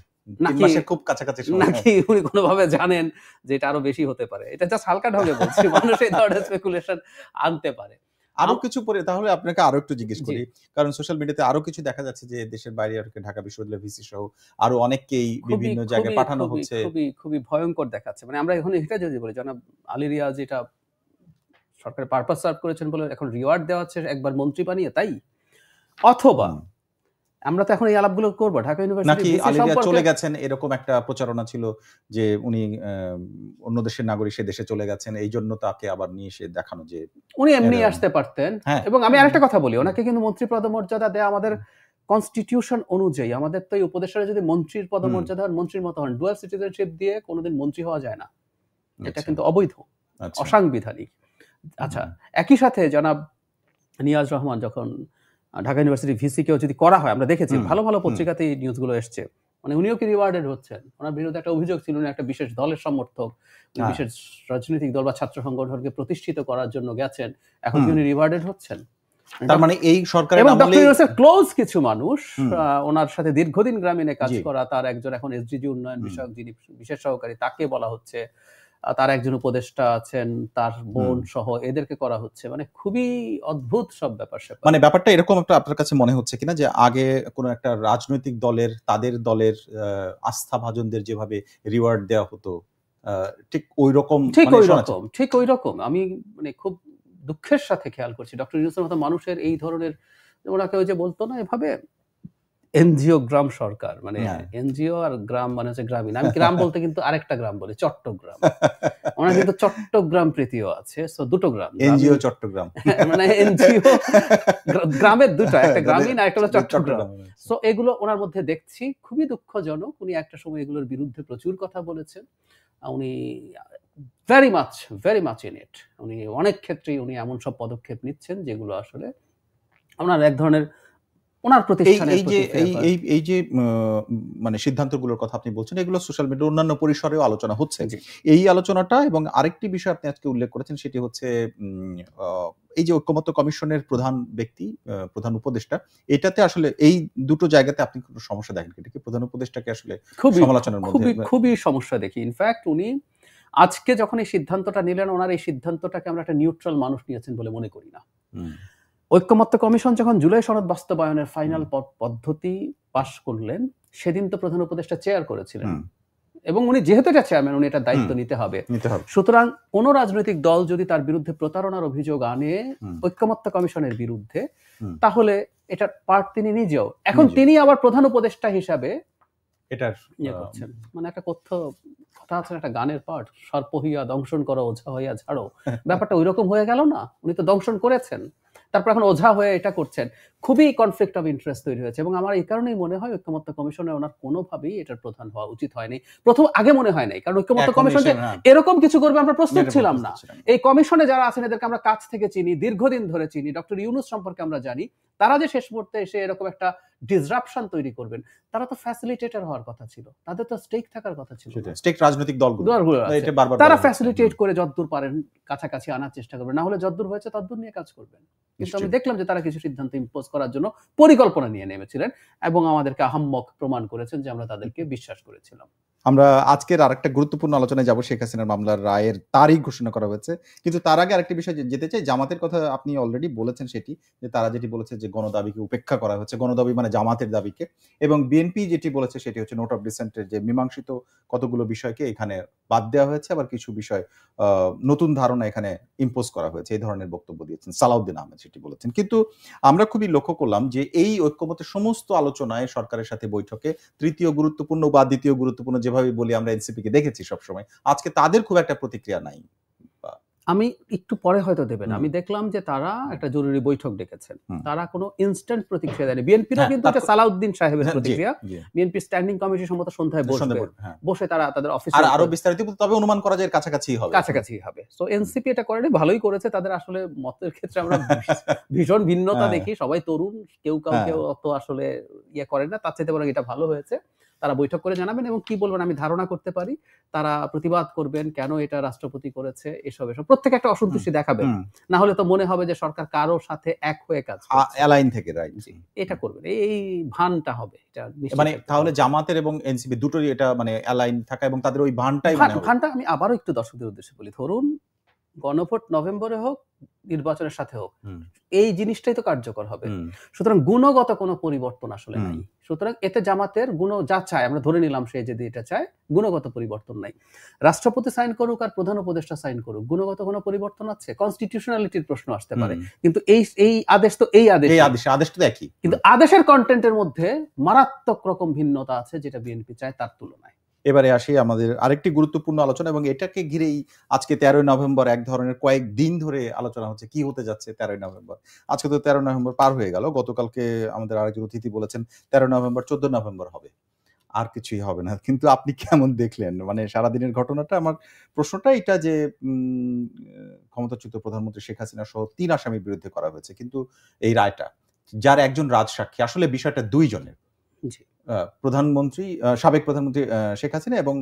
3 মাসের খুব কাছাকাছি সময়, নাকি উনি কোনোভাবে জানেন যে এটা আরো বেশি হতে পারে? এটা জাস্ট হালকা ঢঙ্গে বলছি, মানুষ এই ধরনের স্পেকুলেশন আনতে পারে। আরো কিছু পরে, তাহলে আপনাকে আরো একটু জিজ্ঞেস করি, কারণ সোশ্যাল মিডিয়াতে আরো কিছু দেখা যাচ্ছে যে দেশের বাইরে ঢাকা বিশ্ববিদ্যালয়ের ভিসি সহ আরো অনেককেই বিভিন্ন জায়গায় পাঠানো হচ্ছে, খুবই ভয়ঙ্কর দেখাচ্ছে। মানে আমরা এখন এটা যদি বলি, জনাব আলী রিয়াজ এটা সরকারের পারপাস সার্ভ করেছেন বলে এখন রিওয়ার্ড দেওয়া হচ্ছে একবার মন্ত্রী বানিয়ে, তাই? অথবা আমরা তো এখন এই আলাপগুলো করবো, ঢাকা ইউনিভার্সিটি চলে গেছেন এরকম একটা প্রচারণা ছিল যে উনি অন্য দেশের নাগরিক, সে দেশে চলে গেছেন, এই জন্য তাকে আবার নিয়ে এসে দেখানো যে উনি এমনি আসতে পারতেন। এবং আমি আরেকটা কথা বলি, ওনাকে কিন্তু মন্ত্রী পদমর্যাদা দেয়া আমাদের কনস্টিটিউশন অনুযায়ী, আমাদের তো এই উপদেষ্টারা যদি মন্ত্রীর পদমর্যাদা হন, মন্ত্রীর মতো হন, ডুয়াল সিটিজেনশিপ দিয়ে কোনোদিন মন্ত্রী হওয়া যায় না, এটা কিন্তু অবৈধ, অসাংবিধানিক। আচ্ছা, একই সাথে জনাব নিয়াজ রহমান যখন ঢাকা ইউনিভার্সিটি ভিসি কেও যদি করা হয়, আমরা দেখেছি ভালো ভালো পত্রিকাতে এই নিউজগুলো এসছে, মানে উনিও কি রিওয়ার্ডেড হচ্ছেন। ওনার বিরুদ্ধে একটা অভিযোগ ছিল, উনি একটা বিশেষ দলের সমর্থক, বিশেষ রাজনৈতিক দল বা ছাত্র সংগঠনকে প্রতিষ্ঠিত করার জন্য গেছেন, এখন কি উনি রিওয়ার্ডেড হচ্ছেন? তার মানে এই সরকারের এবং ডক্টর আমলেই ইউনূসের ক্লোজ কিছু মানুষ হুম। ওনার সাথে দীর্ঘদিন গ্রামীণে কাজ জি। করা, তার একজন এখন এসডিজি উন্নয়ন হুম। বিষয়ক যিনি বিশেষ সহকারী, তাকে বলা হচ্ছে, তার একজন উপদেষ্টা আছেন, তার বোন সহ এদেরকে করা হচ্ছে। মানে খুবই অদ্ভুত সব ব্যাপার-স্যাপার। মানে ব্যাপারটা এরকম একটা আপনার কাছে মনে হচ্ছে কিনা যে আগে কোনো একটা রাজনৈতিক দলের তাদের দলের আস্থাভাজনদের যেভাবে রিওয়ার্ড দেওয়া হতো ঠিক ঐরকম ঠিক মানে ওই শোনা রকম, ঠিক ওই রকম। আমি মানে খুব দুঃখের সাথে খেয়াল করছি ডক্টর ইউনূসের মতো মানুষের এই ধরনের, ওনাকে ওই যে বলতো না এভাবে এনজিও গ্রাম সরকার, মানে হ্যাঁ। এনজিও আর গ্রাম মানে হচ্ছে গ্রামীণ। আমি গ্রাম বলতে কিন্তু আরেকটা গ্রাম বলি, চট্টগ্রাম। ওনার কিন্তু চট্টগ্রাম প্রীতিও আছে। সো দুটো গ্রাম। এনজিও চট্টগ্রাম। মানে এনজিও গ্রামের দুটো, একটা গ্রামীণ আর একটা হলো চট্টগ্রাম। সো এগুলো ওনার মধ্যে দেখছি খুবই দুঃখজনক। উনি একটা সময় এগুলোর বিরুদ্ধে প্রচুর কথা বলেছেন। উনি ভেরি মাচ ইন ইট। উনি অনেক ক্ষেত্রেই উনি এমন সব পদক্ষেপ নিচ্ছেন যেগুলো আসলে ওনার এক ধরনের ওনার প্রতিষ্ঠানের প্রতি ফেভার। এই যে মানে সিদ্ধান্তগুলোর কথা আপনি বলছেন এগুলো সোশ্যাল মিডিয়ার অন্যান্য পরিসরেও আলোচনা হচ্ছে। জি। এই আলোচনাটা এবং আরেকটি বিষয় আপনি আজকে উল্লেখ করেছেন সেটি হচ্ছে এই যে ঐকমত্য কমিশনের প্রধান ব্যক্তি, প্রধান উপদেষ্টা, এটাতে আসলে এই দুটো জায়গাতে আপনি কোনো সমস্যা দেখেন কিনা? প্রধান উপদেষ্টাকে আসলে সমালোচনার মধ্যে খুবই সমস্যা দেখি। ইনফ্যাক্ট উনি আজকে যখন এই সিদ্ধান্তটা নিলেন, ওনার এই সিদ্ধান্তটাকে আমরা একটা নিউট্রাল মানুষ নিয়েছেন বলে মনে করি না। ঐকমত্য কমিশন যখন জুলাই সনদ বাস্তবায়নের ফাইনাল পদ্ধতি পাশ করলেন, সেদিন তো প্রধান উপদেষ্টা চেয়ার করেছিলেন। এবং উনি যেহেতু এটা চেয়ারম্যান, উনি এটার দায়িত্ব নিতে হবে। সুতরাং কোন রাজনৈতিক দল যদি তার বিরুদ্ধে প্রতারণার অভিযোগ আনে ঐকমত্য কমিশনের বিরুদ্ধে, তাহলে এটার পার্ট তিনি নিজেও। এখন তিনি আবার প্রধান উপদেষ্টা হিসাবে এটার ইয়ে করছেন। মানে একটা কথা আছে একটা গানের পার্ট, সর্প হইয়া দংশন করো, ওঝা হইয়া ঝাড়ো। ব্যাপারটা ওইরকম হয়ে গেল না? উনি তো দংশন করেছেন, তারপর এখন ওঝা হয়ে এটা করছেন। খুবই কনফ্লিক্ট অফ ইন্টারেস্ট তৈরি হয়েছে এবং আমার এই কারণেই মনে হয় ঐকমত্য কমিশনে ওনার কোনোভাবেই এটার প্রধান হওয়া উচিত হয়নি। আগে মনে হয় নাই, কারণ ঐকমত্য কমিশন যে এরকম কিছু করবে আমরা প্রস্তুত ছিলাম না। এই কমিশনে যারা আছেন এদেরকে আমরা কাছ থেকে চিনি, দীর্ঘদিন ধরে চিনি, ডক্টর ইউনূস সম্পর্কে আমরা জানি। তারা যে শেষ মুহূর্তে এসে এরকম একটা ডিসরাপশন তৈরি করবেন, তারা তো ফ্যাসিলিটেটর হওয়ার কথা ছিল, তাদের তো স্টেক থাকার কথা ছিল। স্টেক রাজনৈতিক দলগুলো তারা ফ্যাসিলিটেট করে যতদূর পারেন কাছাকাছি আনার চেষ্টা করবেন, না হলে যতদূর হয়েছে ততদূর নিয়ে কাজ করবেন। কিন্তু আমি দেখলাম যে তারা কিছু সিদ্ধান্ত ইম্পোজ করার জন্য পরিকল্পনা নিয়ে নেমেছিলেন এবং আমাদেরকে আহাম্মক প্রমাণ করেছেন যে আমরা তাদেরকে বিশ্বাস করেছিলাম। আমরা আজকের আরেকটা গুরুত্বপূর্ণ আলোচনায় যাব। শেখ হাসিনার মামলার রায়ের তারিখ ঘোষণা করা হয়েছে, কিন্তু তার আগে আরেকটি বিষয় যেতে চাই। জামাতের কথা আপনি অলরেডি বলেছেন, সেটি যে তারা যেটি বলেছে যে গণদাবিকে উপেক্ষা করা হচ্ছে, গণদাবি মানে জামাতের দাবিকে, এবং বিএনপি যেটি বলেছে সেটি হচ্ছে নোট অফ ডিসেন্টের যে মীমাংসিত কতগুলো বিষয়কে এখানে বাদ দেওয়া হয়েছে, আবার কিছু বিষয় নতুন ধারণা এখানে ইম্পোজ করা হয়েছে। এই ধরনের বক্তব্য দিয়েছেন সালাউদ্দিন আহমেদ, সেটি বলেছেন। কিন্তু আমরা খুবই লক্ষ্য করলাম যে এই ঐক্যমতের সমস্ত আলোচনায় সরকারের সাথে বৈঠকে তৃতীয় গুরুত্বপূর্ণ বা দ্বিতীয় গুরুত্বপূর্ণ যেভাবে বলি আমরা এনসিপি কে দেখেছি সবসময়, আজকে তাদের খুব একটা প্রতিক্রিয়া নাই। আমি একটু পরে হয়তো দেবেন। আমি দেখলাম যে তারা একটা জরুরি বৈঠক ডেকেছেন। তারা কোনো ইনস্ট্যান্ট প্রতিক্রিয়া দেয়নি। বিএনপিরও কিন্তু এটা সালাউদ্দিন সাহেবের প্রতিক্রিয়া। বিএনপি স্ট্যান্ডিং কমিটি সম্মত সন্ধ্যায় বসে তারা তাদের অফিসে আরো বিস্তারিত তবে অনুমান করা যায় কাছাকাছি হবে। সো এনসিপি এটা করেনি, ভালোই করেছে। তাদের আসলে মতের ক্ষেত্রে আমরা ভীষণ ভিন্নতা দেখি। সবাই তরুণ, কেউ কাউকে অত আসলে ইয়ে করেন না। তার চাইতে বরং এটা ভালো হয়েছে। তারা বৈঠক করে জানাবেন এবং কি বলবেন আমি ধারণা করতে পারি। তারা প্রতিবাদ করবেন কেন এটা রাষ্ট্রপতি করেছে, এসব প্রত্যেকে একটা অসন্তুষ্টি দেখাবেন। না হলে তো মনে হবে যে সরকার কারো সাথে এক হয়ে কাজ করছে, অ্যালাইন থেকে, রাইট। এটা করবেন, এই ভানটা হবে। এটা মানে তাহলে জামাতের এবং এনসিপি দুটোই এটা মানে অ্যালাইন থাকা এবং তাদের ওই ভানটাই ভানটা আমি আবারও একটু দর্শকদের উদ্দেশ্যে বলি। ধরুন গণভোট নভেম্বরে হোক, নির্বাচনের সাথে হোক, এই জিনিসটাই তো কার্যকর হবে। সুতরাং গুণগত কোনো পরিবর্তন আসলে নাই। সুতরাং এতে জামাতের গুণ যা চায় আমরা ধরে নিলাম, সে যদি এটা চায়, গুণগত পরিবর্তন নাই। রাষ্ট্রপতি সাইন করুক আর প্রধান উপদেষ্টা সাইন করুক, গুণগত কোনো পরিবর্তন আছে? কনস্টিটিউশনালিটির প্রশ্ন আসতে পারে, কিন্তু এই আদেশ তো এই আদেশ তো একই, কিন্তু আদেশের কন্টেন্টের মধ্যে মারাত্মক রকম ভিন্নতা আছে যেটা বিএনপি চায় তার তুলনায়। এবারে আসি আমাদের আরেকটি গুরুত্বপূর্ণ আলোচনা, এবং এটাকে ঘিরেই আজকে 13 নভেম্বর এক ধরনের কয়েকদিন ধরে আলোচনা হচ্ছে কি হতে যাচ্ছে 13 নভেম্বর। আজকে তো 13 নভেম্বর পার হয়ে গেল। গতকালকে আমাদের আরেকজন অতিথি বলেছেন 13 নভেম্বর 14 নভেম্বর হবে, আর কিছুই হবে না। কিন্তু আপনি কেমন দেখলেন মানে সারাদিনের ঘটনাটা? আমার প্রশ্নটা এটা যে ক্ষমতাচ্যুত প্রধানমন্ত্রী শেখ হাসিনা সহ 3 আসামির বিরুদ্ধে করা হয়েছে, কিন্তু এই রায়টা, যার একজন রাজসাক্ষী, আসলে বিষয়টা দুইজনের, প্রধানমন্ত্রী, সাবেক প্রধানমন্ত্রী শেখ হাসিনা এবং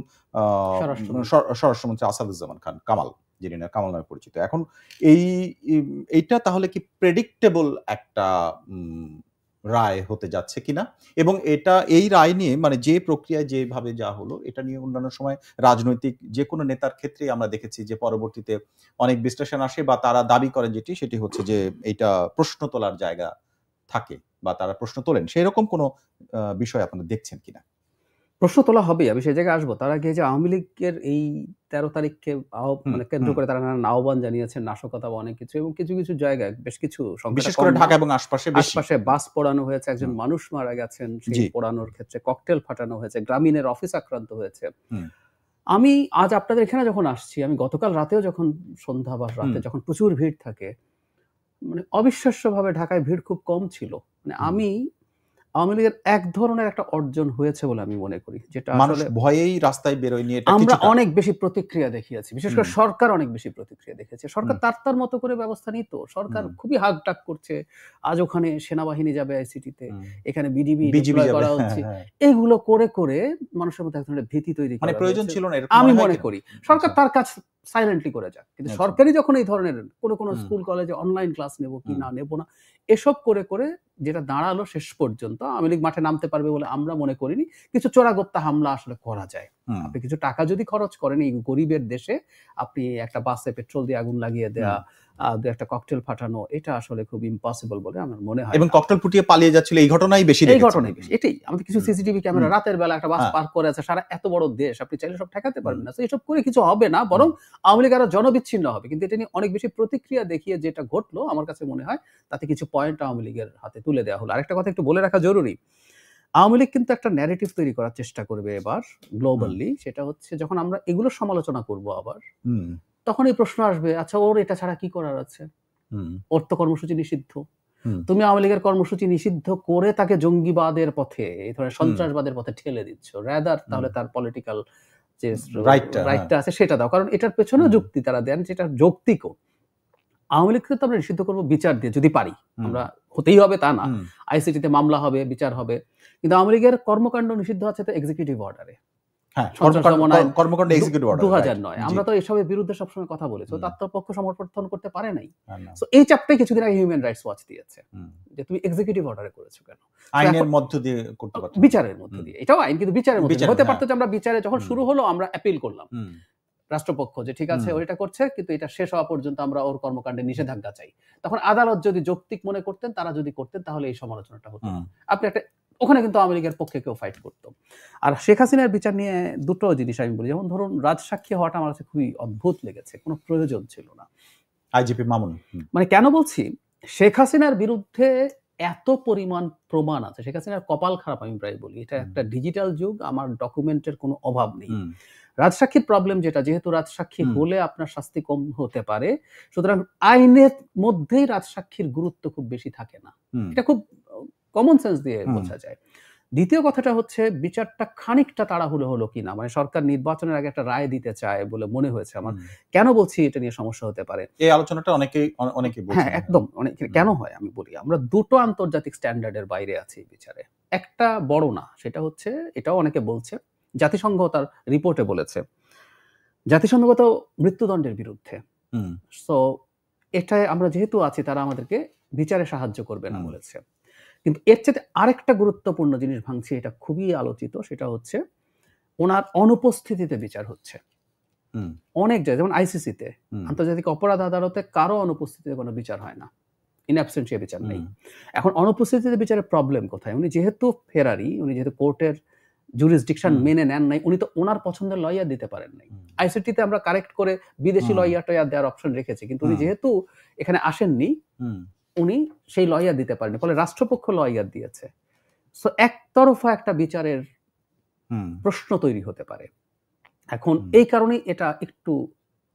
স্বরাষ্ট্রমন্ত্রী আসাদুজ্জামান খান কামাল, যিনি না কামাল নামে পরিচিত। এখন এইটা তাহলে কি প্রেডিক্টেবল একটা রায় হতে যাচ্ছে কিনা, এবং এই রায় নিয়ে মানে যে প্রক্রিয়ায় যেভাবে যা হলো এটা নিয়ে অন্যান্য সময় রাজনৈতিক যে কোনো নেতার ক্ষেত্রেই আমরা দেখেছি যে পরবর্তীতে অনেক বিশ্লেষণ আসে বা তারা দাবি করেন সেটি হচ্ছে যে এটা প্রশ্ন তোলার জায়গা থাকে বা তারা প্রশ্ন তোলেন, সেরকম কোনো বিষয় আপনারা দেখছেন কিনা? প্রশ্ন তোলা হবে, আমি সেই জায়গায় আসবো। তার আগে যে আওয়ামী লীগের এই 13 তারিখকে মানে কেন্দ্র করে তারা নানান আহ্বান জানিয়েছেন, নাশকতা বা অনেক কিছু, এবং কিছু কিছু জায়গায় বেশ কিছু বিশেষ করে ঢাকা এবং আশপাশে বাস পোড়ানো হয়েছে, একজন মানুষ মারা গেছেন সেই পোড়ানোর ক্ষেত্রে, ককটেল ফাটানো হয়েছে, গ্রামীণের অফিস আক্রান্ত হয়েছে। আমি আজ আপনাদের এখানে যখন আসছি, আমি গতকাল রাতেও যখন সন্ধ্যা বা রাতে যখন প্রচুর ভিড় থাকে, মানে অবিশ্বাস্যভাবে ঢাকায় ভিড় খুব কম ছিল। মানে আমি আওয়ামী লীগের এক ধরনের একটা অর্জন হয়েছে বলে আমি মনে করি, যেটা মানুষ ভয়েই রাস্তায় বেরোয়নি। আমরা অনেক বেশি প্রতিক্রিয়া দেখিয়েছি, বিশেষ করে সরকার অনেক বেশি প্রতিক্রিয়া দেখিয়েছে। সরকার তার মতো করে ব্যবস্থা নিত। সরকার খুবই হাক ডাক করছে, আজ ওখানে সেনাবাহিনী যাবে আইসিটিতে, এখানে বিজিবি করা হচ্ছে, এগুলো করে করে মানুষের মধ্যে এক ধরনের ভীতি তৈরি করা, মানে প্রয়োজন ছিল না আমি মনে করি। সরকার তার কাজ সাইলেন্টলি করে যাক, কিন্তু সরকারই যখন এই ধরনের কোনো স্কুল কলেজে অনলাইন ক্লাস নেব কি না নেব না এসব করে করে যেটা দাঁড়ালো শেষ পর্যন্ত আওয়ামী লীগ মাঠে নামতে পারবে বলে আমরা মনে করিনি। কিছু চোরাগোপ্তা হামলা আসলে করা যায়। আপনি কিছু টাকা যদি খরচ করেন এই গরিবের দেশে, আপনি একটা বাসে পেট্রোল দিয়ে আগুন লাগিয়ে দেয়া, একটা ককটেল ফাটানো, এটা আসলে খুব ইম্পসিবল বলে আমার মনে হয়। এবং ককটেল ফুটিয়ে পালিয়ে যাচ্ছিল এই ঘটনাই বেশি, এটাই আমাদের কিছু সিসিটিভি ক্যামেরা রাতের বেলা একটা বাস পার্ক করে আছে, সারা এত বড় দেশ আপনি চাইলে সব ঠেকাতে পারবেন না। তো এসব করে কিছু হবে না, বরং আওয়ামী লীগ আরো জনবিচ্ছিন্ন হবে। কিন্তু এটা নিয়ে অনেক বেশি প্রতিক্রিয়া দেখিয়ে যেটা ঘটলো, আমার কাছে মনে হয় তাতে কিছু পয়েন্ট আওয়ামী লীগের হাতে তুলে দেওয়া হলো। আরেকটা কথা একটু বলে রাখা জরুরি, আওয়ামী লীগ কিন্তু একটা ন্যারেটিভ তৈরি করার চেষ্টা করবে এবার গ্লোবালি। সেটা হচ্ছে যখন আমরা এগুলোর সমালোচনা করব আবার, তখন এই প্রশ্ন আসবে, আচ্ছা ওর এটা ছাড়া কি করার আছে? ওর তো কর্মসূচি নিষিদ্ধ। তুমি আওয়ামী লীগের কর্মসূচি নিষিদ্ধ করে তাকে জঙ্গিবাদের পথে, এই ধরনের সন্ত্রাসবাদের পথে ঠেলে দিচ্ছ। রাদার তাহলে তার পলিটিক্যাল যে রাইটটা আছে সেটা দাও, কারণ এটার পেছনেও যুক্তি তারা দেন যেটা যৌক্তিকও। আওয়ামী লীগকে তো আমরা নিষিদ্ধ করবো বিচার দিয়ে, যদি পারি। আমরা হতেই হবে তা না, আইসিটিতে মামলা হবে, বিচার হবে, কিন্তু আওয়ামী লীগের কর্মকাণ্ড নিষিদ্ধ আছে তো এক্সিকিউটিভ অর্ডারে, 2009। আমরা তো এসবের বিরুদ্ধে সবসময় কথা বলেছি, তার তো পক্ষ সমর্থন করতে পারে নাই। এই চাপটাই কিছুদিন আগে হিউম্যান রাইটস ওয়াচ দিয়েছে, যে তুমি এক্সিকিউটিভ অর্ডারে করেছো কেন? আইনের মধ্য দিয়ে করতে পারতো, বিচারের মধ্য দিয়ে। এটাও আইন, কিন্তু বিচারের মধ্যে হতে পারতো যে আমরা বিচারে যখন শুরু হলো আমরা অ্যাপিল করলাম রাষ্ট্রপক্ষ, যে ঠিক আছে ওইটা করছে, কিন্তু এটা শেষ হওয়া পর্যন্ত আমরা ওর কর্মকাণ্ডে নিষেধাজ্ঞা চাই। তখন আদালত যদি যৌক্তিক মনে করতেন, তারা যদি করতেন, তাহলে এই সমালোচনাটা হতো না। আপনি একটা ওখানে কিন্তু আওয়ামী লীগের পক্ষে কেউ ফাইট করতো। আর শেখ হাসিনার বিচার নিয়ে দুটো জিনিস আমি বলি, যেমন ধরুন রাজসাক্ষী হওয়াটা আমার কাছে খুবই অদ্ভুত লেগেছে, কোনো প্রয়োজন ছিল না। আইজিপি মামুন, মানে কেন বলছি, শেখ হাসিনার বিরুদ্ধে এত পরিমাণ প্রমাণ আছে, শেখ হাসিনার কপাল খারাপ আমি প্রায় বলি, এটা একটা ডিজিটাল যুগ, আমার ডকুমেন্টের কোনো অভাব নেই। রাজসাক্ষীর প্রবলেম যেটা, যেহেতু রাজসাক্ষী হলে আপনার শাস্তি কম হতে পারে, সুতরাং আইনের মধ্যেই রাজসাক্ষীর গুরুত্ব খুব বেশি থাকে না, এটা খুব কমন সেন্স দিয়ে বোঝা যায়। দ্বিতীয় কথাটা হচ্ছে বিচারটা খানিকটা তাড়াহুড়ো হলো কিনা, মানে সরকার নির্বাচনের আগে একটা রায় দিতে চায় বলে মনে হয়েছে আমার। কেন বলছি এটা নিয়ে সমস্যা হতে পারে, এই আলোচনাটা অনেকে বলছেন। হ্যাঁ একদম, অনেক কেন হয় আমি বলি, আমরা দুটো আন্তর্জাতিক স্ট্যান্ডার্ডের বাইরে আছি বিচারে। একটা বড় না, সেটা হচ্ছে, এটাও অনেকে বলছে, জাতিসংঘ তার রিপোর্টে বলেছে জাতিসংঘ তো মৃত্যুদণ্ডের বিরুদ্ধে। সো এটাই আমরা যেহেতু আছি, তারা আমাদেরকে বিচারে সাহায্য করবে না বলেছে। কিন্তু এর চেয়ে আরেকটা গুরুত্বপূর্ণ জিনিস ভাঙছে, এটা খুবই আলোচিত, সেটা হচ্ছে ওনার অনুপস্থিতিতে বিচার হচ্ছে অনেক জায়গায়, যেমন আইসিসিতে, আন্তর্জাতিক অপরাধ আদালতে কারো অনুপস্থিতিতে কোনো বিচার হয় না, ইন অ্যাবসেন্সিয়া বিচার নেই। এখন অনুপস্থিতিতে বিচারের প্রবলেম কোথায়? উনি যেহেতু ফেরারি, উনি যেহেতু কোর্টের জুরিসডিকশন মেনে নেন নাই, উনি তো ওনার পছন্দের লয়ার দিতে পারেন নাই। আইসিটিতে আমরা কারেক্ট করে বিদেশি লয়ার দেওয়ার অপশন রেখেছি, কিন্তু উনি যেহেতু এখানে আসেননি, উনি সেই লয়ার দিতে পারেনি, ফলে রাষ্ট্রপক্ষ লয়ার দিয়েছে। সো একতরফা একটা বিচারের প্রশ্ন তৈরি হতে পারে। এখন এই কারণেই এটা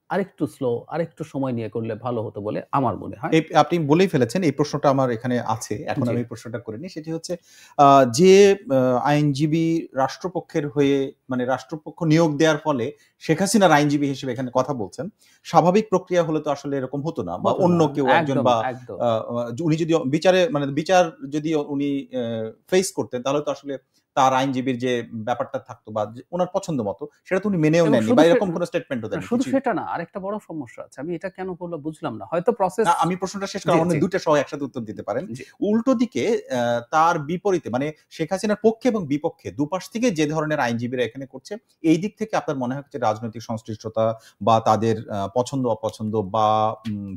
আরেকটু স্লো, আরেকটু সময় নিয়ে করলে ভালো হতো বলে আমার মনে হয়। আপনি বলেই ফেলেছেন, এই প্রশ্নটা আমার এখানে আছে, এখন আমি প্রশ্নটা করিনি। সেটি হচ্ছে যে আইনজীবী রাষ্ট্রপক্ষের হয়ে, মানে রাষ্ট্রপক্ষ নিয়োগ দেওয়ার ফলে শেখ হাসিনার আইনজীবী হিসেবে এখানে কথা বলছেন, স্বাভাবিক প্রক্রিয়া হলে তো আসলে এরকম হতো না, বা অন্য কেউ একজন, বা উনি যদি বিচার যদি উনি ফেস করতেন, তাহলে তো আসলে তার আইনজীবীর যে ব্যাপারটা থাকতো বা ওনার পছন্দ মতো সেটা তো উনি মেনেও এবং নেননি শুধু বা এরকম কোনো স্টেটমেন্টও দেননি। শুধু সেটা না, আরেকটা বড় সমস্যা আছে। আমি এটা কেন বললাম বুঝলাম না। হয়তো প্রসেস আমি প্রশ্নটা শেষ করার মানে দুইটা সহ একসাথে উত্তর দিতে পারেন। উল্টো দিকে তার বিপরীতে মানে শেখ হাসিনার পক্ষে এবং বিপক্ষে দুপাশ থেকে যে ধরনের আইনজীবীরা এখানে করছে, এই দিক থেকে আপনার মনে হয় যে রাজনৈতিক সংশ্লিষ্টতা বা তাদের পছন্দ অপছন্দ বা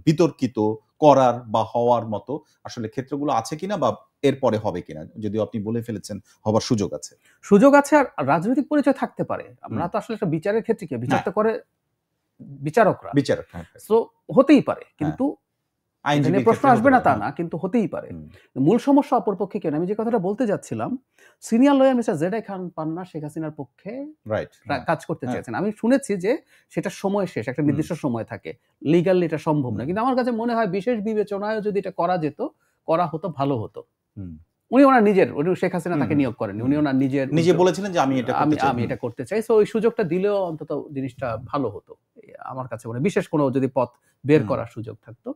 বিতর্কিত করার বা হওয়ার মতো আসলে ক্ষেত্রগুলো আছে কিনা বা এরপরে হবে কিনা, যদিও আপনি বলে ফেলেছেন হবার সুযোগ আছে। সুযোগ আছে আর রাজনৈতিক পরিচয় থাকতে পারে। আমরা তো আসলে একটা বিচারের ক্ষেত্রে কি বিচার তো করে বিচারকরা। বিচারক, সো হতেই পারে, কিন্তু আইনজীবী প্রশ্ন আসবে না তা না, কিন্তু হতেই পারে। মূল সমস্যা অপরপক্ষে কেন, আমি যে কথাটা বলতে যাচ্ছিলাম, সিনিয়র লয়ার মিস্টার জেডাই খান পান্না শেখ হাসিনার পক্ষে কাজ করতে চেয়েছেন। আমি শুনেছি যে সেটা সময় শেষ, একটা নির্দিষ্ট সময় থাকে, লিগালি এটা সম্ভব না, কিন্তু আমার কাছে মনে হয় বিশেষ বিবেচনায় যদি এটা করা হতো ভালো হতো। উনি ওনার নিজের, উনি শেখ হাসিনা তাকে নিয়োগ করেন, উনি ওনার নিজে বলেছিলেন যে আমি এটা করতে চাই। সো ওই সুযোগটা দিলেও অন্তত জিনিসটা ভালো হতো আমার কাছে মনে হয়। বিশেষ কোনো যদি পথ বের করার সুযোগ থাকতো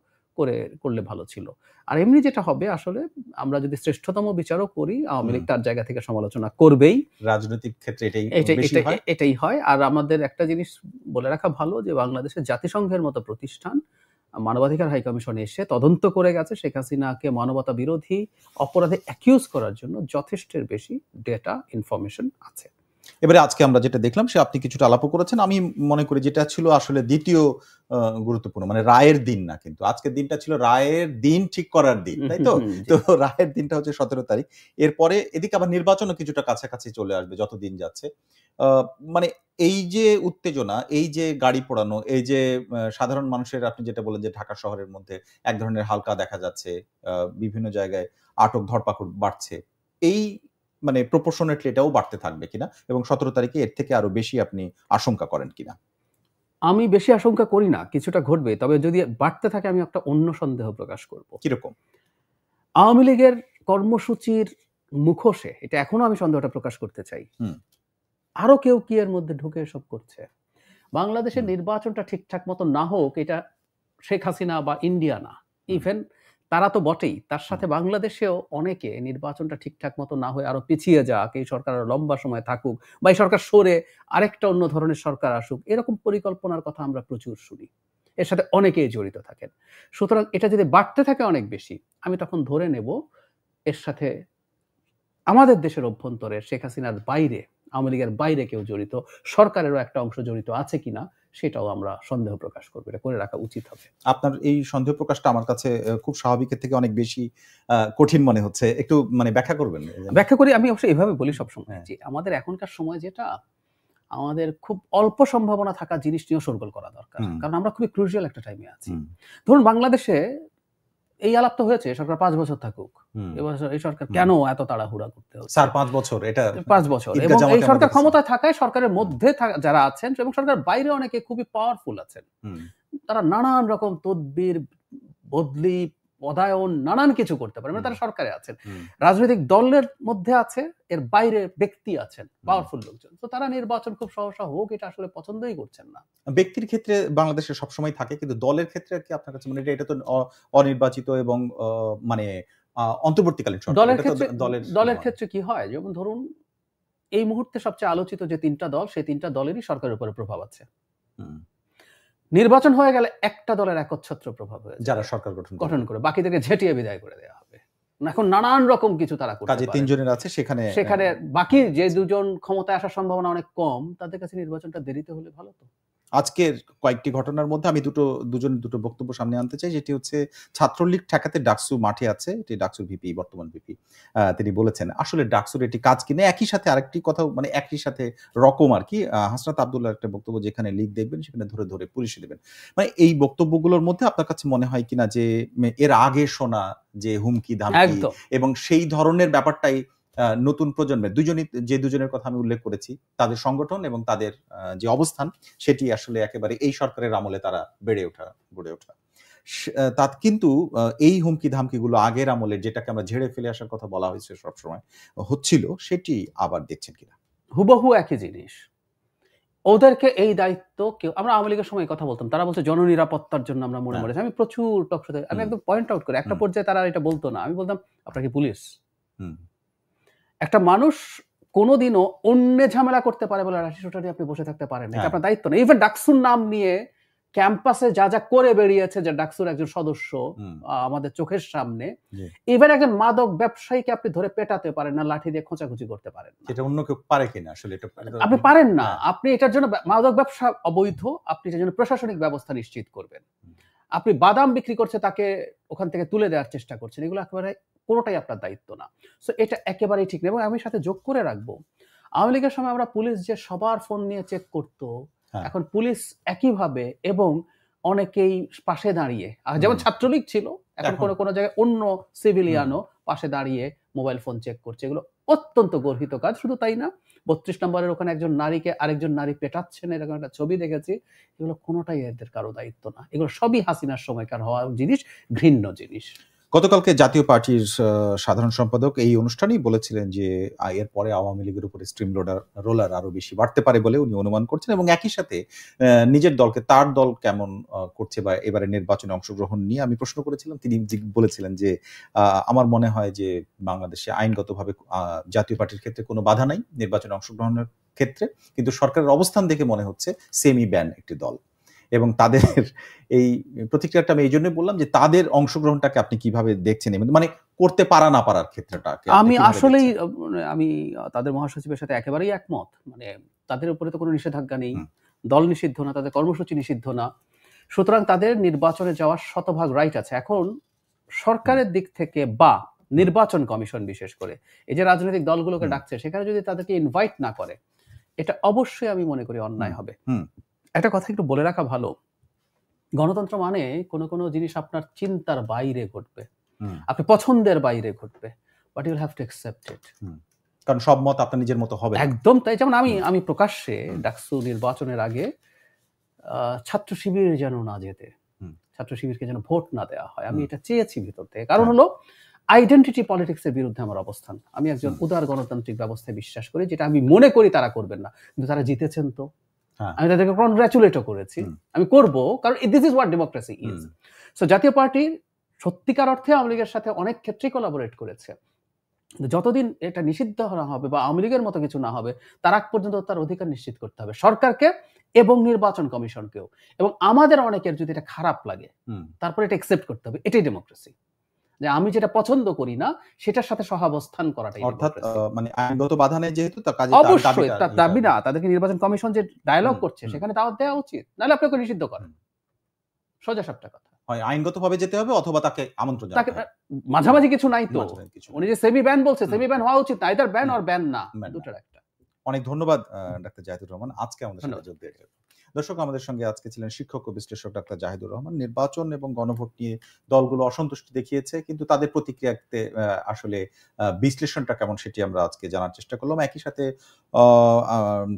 করলে ভালো ছিল। আর এমনি যেটা হবে আসলে, আমরা যদি শ্রেষ্ঠতম বিচারও করি, আওয়ামী লীগ তার জায়গা থেকে সমালোচনা করবেই। রাজনৈতিক ক্ষেত্রে এটাই হয়। আর আমাদের একটা জিনিস বলে রাখা ভালো যে বাংলাদেশের জাতিসংঘের মতো প্রতিষ্ঠান মানবাধিকার হাই কমিশনে এসে তদন্ত করে গেছে শেখ হাসিনাকে মানবতা বিরোধী অপরাধে অ্যাকিউজ করার জন্য যথেষ্টের বেশি ডেটা ইনফরমেশন আছে। এবারে আজকে আমরা যেটা দেখলাম সে আপনি কিছুটা আলাপও করেছেন। আমি মনে করি যেটা ছিল আসলে দ্বিতীয় গুরুত্বপূর্ণ, মানে রায়ের দিন না, কিন্তু আজকের দিনটা ছিল রায়ের দিন ঠিক করার দিন, তাই তো? তো রায়ের দিনটা হচ্ছে 17 তারিখ। এরপরে এদিকে আবার নির্বাচনও কিছুটা কাছাকাছি চলে আসবে যত দিন যাচ্ছে। মানে এই যে উত্তেজনা, এই যে গাড়ি পোড়ানো, এই যে সাধারণ মানুষের, আপনি যেটা বললেন যে ঢাকা শহরের মধ্যে এক ধরনের হালকা দেখা যাচ্ছে, বিভিন্ন জায়গায় আটক ধরপাকড় বাড়ছে, এই মানে প্রপোর্শনেটলি এটাও বাড়তে থাকবে কিনা এবং 17 তারিখে এর থেকে আরো বেশি আপনি আশঙ্কা করেন কিনা? আমি বেশি আশঙ্কা করি না, কিছুটা ঘটবে। তবে যদি বাড়তে থাকে আমি একটা অন্য সন্দেহ প্রকাশ করব। কিরকম? আওয়ামী লীগের কর্মসূচির মুখোশে এটা এখনো আমি সন্দেহটা প্রকাশ করতে চাই, আরো কেউ কি এর মধ্যে ঢুকে এসব করছে। বাংলাদেশের নির্বাচনটা ঠিকঠাক মতো না হোক, এটা শেখ হাসিনা বা ইন্ডিয়া না, ইভেন তারা তো বটেই, তার সাথে বাংলাদেশেও অনেকে নির্বাচনটা ঠিকঠাক মতো না হয়ে আরো পিছিয়ে যাক, এই সরকার আরো লম্বা সময় থাকুক, বা এই সরকার সরে আরেকটা অন্য ধরনের সরকার আসুক, এরকম পরিকল্পনার কথা আমরা প্রচুর শুনি। এর সাথে অনেকেই জড়িত থাকেন। সুতরাং এটা যদি বাড়তে থাকে অনেক বেশি, আমি তখন ধরে নেব এর সাথে আমাদের দেশের অভ্যন্তরে শেখ হাসিনার বাইরে, আওয়ামী লীগের বাইরে কেউ জড়িত, সরকারেরও একটা অংশ জড়িত আছে কিনা সেটাও আমরা সন্দেহ প্রকাশ করব। এটা করে রাখা উচিত হবে। আপনার এই সন্দেহ প্রকাশটা আমার কাছে খুব স্বাভাবিকের থেকে অনেক বেশি কঠিন মনে হচ্ছে। একটু মানে ব্যাখ্যা করবেন? ব্যাখ্যা করি, আমি অবশ্যই এভাবে বলি সবসময় যে আমাদের এখনকার সময় যেটা, আমাদের খুব অল্প সম্ভাবনা থাকা জিনিস নিয়েও শোরগোল করা দরকার, কারণ আমরা খুবই ক্রুশিয়াল একটা টাইমে আছি। ধরুন বাংলাদেশে এই আলাপটা হয়েছে সরকার 5 বছর থাকুক, এবার এই সরকার কেন এত তাড়াহুড়া করতে হচ্ছে? 4-5 বছর, এটা 5 বছর, এবং এই সরকার ক্ষমতায় থাকায় সরকারের মধ্যে যারা আছেন এবং সরকারের বাইরে অনেকে খুবই পাওয়ারফুল আছেন, তারা নানান রকম তদবির, বদলি, পদায়ন, নানান কিছু করতে পারে, মানে তারা সরকারে আছেন, রাজনৈতিক দলের মধ্যে আছে, এর বাইরে ব্যক্তি আছেন, পাওয়ারফুল লোকজন। তো তারা নির্বাচন খুব সহসা হোক এটা আসলে পছন্দই করছেন না। ব্যক্তির ক্ষেত্রে বাংলাদেশে সবসময় থাকে, কিন্তু দলের ক্ষেত্রে কি আপনার কাছে মানে এটা তো অনির্বাচিত এবং মানে অন্তর্বর্তীকালীন সরকার, দলের ক্ষেত্রে কি হয়, যেমন ধরুন এই মুহূর্তে সবচেয়ে আলোচিত যে 3টা দল, সেই 3টা দলেরই সরকারের উপরে প্রভাব আছে। নির্বাচন হয়ে গেলে একটা দলের একচ্ছত্র প্রভাব হয়ে যায়, যারা সরকার গঠন করে, বাকিদেরকে ঝেঁটিয়ে বিদায় করে দেওয়া হবে। এখন নানান রকম কিছু তারা করতে পারে। 3 জনের আছে সেখানে বাকি যে দুজন ক্ষমতায় আসার সম্ভাবনা অনেক কম, তাদের কাছে নির্বাচনটা দেরিতে হলে ভালো তো। আজকের কয়েকটি ঘটনার মধ্যে আমি দুটো বক্তব্য সামনে আনতে চাই, যেটি হচ্ছে ছাত্রলীগ ঠেকাতে ডাকসু মাঠে আছে। এটি ডাকসুর ভিপি, বর্তমান ভিপি, তিনি বলেছেন আসলে ডাকসুর এটি কাজ কিনা। একই সাথে আরেকটি কথা, মানে একই সাথে রকম আর কি, হাসনাত আব্দুল্লাহর একটা বক্তব্য, যেখানে লিগ দেখবেন সেখানে ধরে ধরে পুলিশে দেবেন। মানে এই বক্তব্যগুলোর মধ্যে আপনার কাছে মনে হয় কিনা যে এর আগে শোনা যে হুমকি ধামকি এবং সেই ধরনের ব্যাপারটাই নতুন প্রজন্মের দুজনের কথা আমি উল্লেখ করেছি, তাদের সংগঠন এবং তাদের যে অবস্থান, সেটি আসলে একেবারে এই সরকারের আমলে তারা গড়ে ওঠা। তা কিন্তু এই হুমকি ধামকিগুলো আগের আমলে যেটাকে আমরা ঝেড়ে ফেলে আসার কথা বলা হয়েছে সবসময় হচ্ছিল, সেটি আবার দেখছেন কিনা? হুবহু একই জিনিস। ওদেরকে এই দায়িত্ব কেউ, আমরা আওয়ামী লীগের সময় কথা বলতাম, তারা বলছে জননিরাপত্তার জন্য আমরা মনে মরেছি। আমি প্রচুর টকশোতে আমি একদম পয়েন্ট আউট করি, একটা পর্যায়ে তারা এটা বলতো না, আমি বলতাম আপনার কি পুলিশ? একটা মানুষ কোনোদিনও অন্য ঝামেলা করতে পারে বলে রাশিসুটা নিয়ে আপনি বসে থাকতে পারেন না, এটা হ্যাঁ। আপনার দায়িত্ব না। ইভেন ডাকসুর নাম নিয়ে ক্যাম্পাসে যা যা করে বেরিয়েছে যে ডাকসুর একজন সদস্য আমাদের চোখের সামনে, ইভেন একজন মাদক ব্যবসায়ীকে আপনি ধরে পেটাতে পারেন না, লাঠি দিয়ে খোঁচাখুচি করতে পারেন না। এটা অন্য কেউ পারে কিনা আসলে এটা আপনি পারেন না। আপনি এটার জন্য মাদক ব্যবসা অবৈধ, আপনি এটার জন্য প্রশাসনিক ব্যবস্থা নিশ্চিত করবেন। আপনি বাদাম বিক্রি করছে তাকে ওখান থেকে তুলে দেওয়ার চেষ্টা করছেন, এগুলো একেবারে কোনোটাই আপনার দায়িত্ব না। সো এটা একেবারেই ঠিক না। এবং আমি সাথে যোগ করে রাখবো, আওয়ামী লীগের সময় আমরা পুলিশ যে সবার ফোন নিয়ে চেক করতো, এখন পুলিশ একইভাবে এবং অনেকেই পাশে দাঁড়িয়ে, যেমন ছাত্রলীগ ছিল, এখন কোনো কোনো জায়গায় অন্য সিভিলিয়ানও পাশে দাঁড়িয়ে মোবাইল ফোন চেক করছে। এগুলো অত্যন্ত গর্হিত কাজ। শুধু তাই না, 32 নম্বরের ওখানে একজন নারীকে আরেকজন নারী পেটাচ্ছেন, এরকম একটা ছবি দেখেছি। এগুলো কোনোটাই এদের কারো দায়িত্ব না, এগুলো সবই হাসিনার সময়কার হওয়া জিনিস, ঘৃণ্য জিনিস। গতকালকে জাতীয় পার্টির সাধারণ সম্পাদক এই অনুষ্ঠানেই বলেছিলেন যে এরপরে আওয়ামী লীগের উপরে স্ট্রিম রোলার আরো বেশি বাড়তে পারে বলে উনি অনুমান করছেন, এবং একই সাথে নিজের দলকে, তার দল কেমন করছে বা এবারে নির্বাচনে অংশগ্রহণ নিয়ে আমি প্রশ্ন করেছিলাম। তিনি বলেছিলেন যে আমার মনে হয় যে বাংলাদেশে আইনগতভাবে জাতীয় পার্টির ক্ষেত্রে কোনো বাধা নাই নির্বাচনে অংশগ্রহণের ক্ষেত্রে, কিন্তু সরকারের অবস্থান দেখে মনে হচ্ছে সেমি ব্যান একটি দল। এবং তাদের এই প্রতিক্রিয়াটা আমি এই জন্যই বললাম যে তাদের অংশগ্রহণটাকে আপনি কিভাবে দেখছেন, মানে করতে পারা না পারার ক্ষেত্রটা। আমি আসলেই আমি তাদের মহাসচিবের সাথে একেবারেই একমত। মানে তাদের উপরে তো কোনো নিষেধাজ্ঞা নেই, দল নিষিদ্ধ না, তাদের কর্মসূচি নিষিদ্ধ না, সুতরাং তাদের নির্বাচনে যাওয়ার শতভাগ রাইট আছে। এখন সরকারের দিক থেকে বা নির্বাচন কমিশন বিশেষ করে এই যে রাজনৈতিক দলগুলোকে ডাকছে, সেখানে যদি তাদেরকে ইনভাইট না করে, এটা অবশ্যই আমি মনে করি অন্যায় হবে। একটা কথা একটু বলে রাখা ভালো, গণতন্ত্র মানে কোনো কোনো জিনিস আপনার চিন্তার বাইরে ঘটবে, আপনি পছন্দের বাইরে ঘটবে, but you will have to accept it. কারণ সব মত আপনার নিজের মতো হবে একদম তাই। যেমন আমি প্রকাশ্যে ডাকসু নির্বাচনের আগে ছাত্র শিবির যেন না যেতে, ছাত্র শিবিরকে যেন ভোট না দেওয়া হয়, আমি এটা চেয়েছি ভিতর থেকে। কারণ হলো আইডেন্টিটি পলিটিক্সের বিরুদ্ধে আমার অবস্থান। আমি একজন উদার গণতান্ত্রিক ব্যবস্থায় বিশ্বাস করি, যেটা আমি মনে করি তারা করবেন না, কিন্তু তারা জিতেছেন তো, আমি তাদেরকে কনগ্রাচুলেটও করেছি, আমি করব, কারণ this is what democracy is. So জাতীয় পার্টি সত্যিকার অর্থে আওয়ামী লীগের সাথে অনেক ক্ষেত্রেই কোলাবোরেট করেছে, যতদিন এটা নিষিদ্ধ না হবে বা আওয়ামী লীগের মতো কিছু না হবে, তার আগ পর্যন্ত তার অধিকার নিশ্চিত করতে হবে সরকারকে এবং নির্বাচন কমিশনকেও। এবং আমাদের অনেকের যদি এটা খারাপ লাগে, তারপরে এটা অ্যাকসেপ্ট করতে হবে, এটাই ডেমোক্রেসি। যে আমি যেটা পছন্দ করি না সেটার সাথে সহাবস্থান করাটাই, অর্থাৎ মানে আইনগত বাধা নেই যেহেতু, তার কাজে অবশ্যই তার দাবি না, তাদেরকে নির্বাচন কমিশন যে ডায়ালগ করছে সেখানে দাওয়াত দেওয়া উচিত, নাহলে আপনাকে নিষিদ্ধ করেন, সোজা সাপটা কথা। হয় আইনগতভাবে যেতে হবে অথবা তাকে আমন্ত্রণ জানাতে হবে, মাঝামাঝি কিছু নাই তো। উনি যে সেমি ব্যান বলছে, সেমি ব্যান হওয়া উচিত না, আইদার ব্যান অর ব্যান না, দুটোর একটা। অনেক ধন্যবাদ ডাক্তার জাহিদুর রহমান আজকে আমাদের সাথে যোগ দিয়েছেন। দর্শক, আমাদের সঙ্গে আজকে ছিলেন শিক্ষক ও বিশ্লেষক ডাক্তার জাহিদুর রহমান। নির্বাচন এবং গণভোট নিয়ে দলগুলো অসন্তুষ্টি দেখিয়েছে, কিন্তু তাদের প্রতিক্রিয়াতে আসলে বিশ্লেষণটা কেমন সেটি আমরা আজকে জানার চেষ্টা করলাম। একই সাথে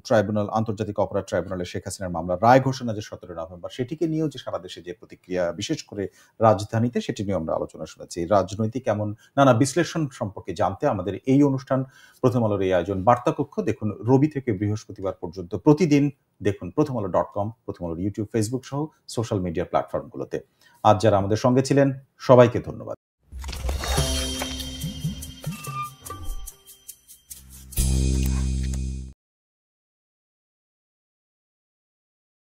ট্রাইব্যুনাল, আন্তর্জাতিক অপরাধ ট্রাইব্যুনালে শেখ হাসিনার মামলার রায় ঘোষণা যে 17 নভেম্বর, সেটিকে নিয়েও যে সারা দেশে যে প্রতিক্রিয়া, বিশেষ করে রাজধানীতে, সেটি নিয়ে আমরা আলোচনা শুনেছি। রাজনৈতিক এমন নানা বিশ্লেষণ সম্পর্কে জানতে আমাদের এই অনুষ্ঠান প্রথম আলোর এই আয়োজন বার্তা কক্ষ দেখুন রবি থেকে বৃহস্পতিবার পর্যন্ত প্রতিদিন দেখুন prothomalo.com, প্রথম আলোর ইউটিউব, ফেসবুক সহ সোশ্যাল মিডিয়া প্ল্যাটফর্মগুলোতে। আজ যারা আমাদের সঙ্গে ছিলেন সবাইকে ধন্যবাদ।